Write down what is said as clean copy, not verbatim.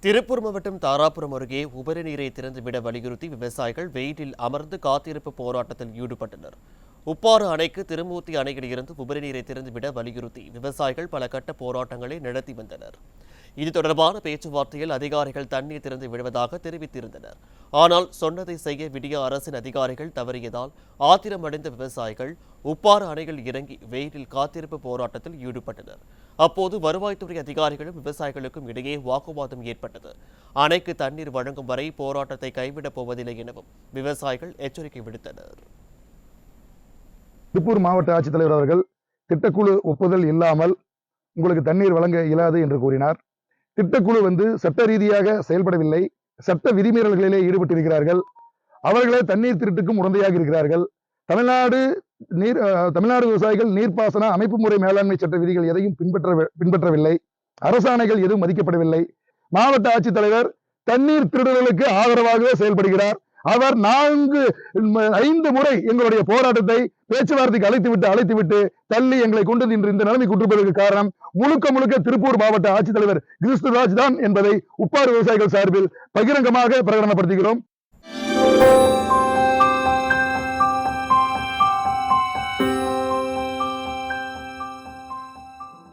திருப்பூர் மாவட்டம் தாராபுரம் அருகே உபரி நீரை திறந்துவிட வலியுறுத்தி விவசாயிகள் வெயிலில் அமர்ந்து காத்திருப்பு போராட்டத்தில் ஈடுபட்டனர். உப்பாறு அணைக்கு திருமூர்த்தி அணையில் இருந்து உபரி நீரை திறந்துவிட வலியுறுத்தி விவசாயிகள் பல கட்ட போராட்டங்களை நடத்தி வந்தனர். இது தொடர்பான பேச்சுவார்த்தையில் அதிகாரிகள் தண்ணீர் திறந்து விடுவதாக தெரிவித்திருந்தனர். ஆனால் சொன்னதை செய்ய விடிய அரசின் அதிகாரிகள் தவறியதால் ஆத்திரமடைந்த விவசாயிகள் உப்பாறு அணையில் இறங்கி வெயிலில் காத்திருப்பு போராட்டத்தில் ஈடுபட்டனர். அப்போது வருவாய்த்துறை அதிகாரிகளும் விவசாயிகளுக்கும் இடையே வாக்குவாதம் ஏற்பட்டது. அணைக்கு தண்ணீர் வழங்கும் வரை போராட்டத்தை கைவிடப் போவதில்லை எனவும் விவசாயிகள் எச்சரிக்கை விடுத்தனர். திருப்பூர் மாவட்ட ஆட்சித்தலைவர் அவர்கள் திட்டக்குழு ஒப்புதல் இல்லாமல் உங்களுக்கு தண்ணீர் வழங்க இயலாது என்று கூறினார். திட்டக்குழு சட்ட ரீதியாக செயல்படவில்லை, சட்ட விதிமீறல்களிலே ஈடுபட்டிருக்கிறார்கள். அவர்களே தண்ணீர் திருட்டுக்கும் உடந்தையாக இருக்கிறார்கள். தமிழ்நாடு விவசாயிகள் நீர்ப்பாசன அமைப்பு முறை மேலாண்மை சட்ட விதிகள் எதையும் பின்பற்றவில்லை. அரசாணைகள் எதுவும் மதிக்கப்படவில்லை. மாவட்ட ஆட்சித்தலைவர் தண்ணீர் திருடுதலுக்கு ஆதரவாகவே செயல்படுகிறார். அவர் 4-5 முறை எங்களுடைய போராட்டத்தை பேச்சுவார்த்தைக்கு அழைத்துவிட்டு தள்ளி எங்களை கொண்டு இந்த நிலைமை கொண்டிருப்பதற்கு காரணம் முழுக்க திருப்பூர் மாவட்ட ஆட்சித்தலைவர் கிறிஸ்துராஜ் தான் என்பதை உப்பாறு விவசாயிகள் சார்பில் பகிரங்கமாக பிரகடனப்படுத்துகிறோம்.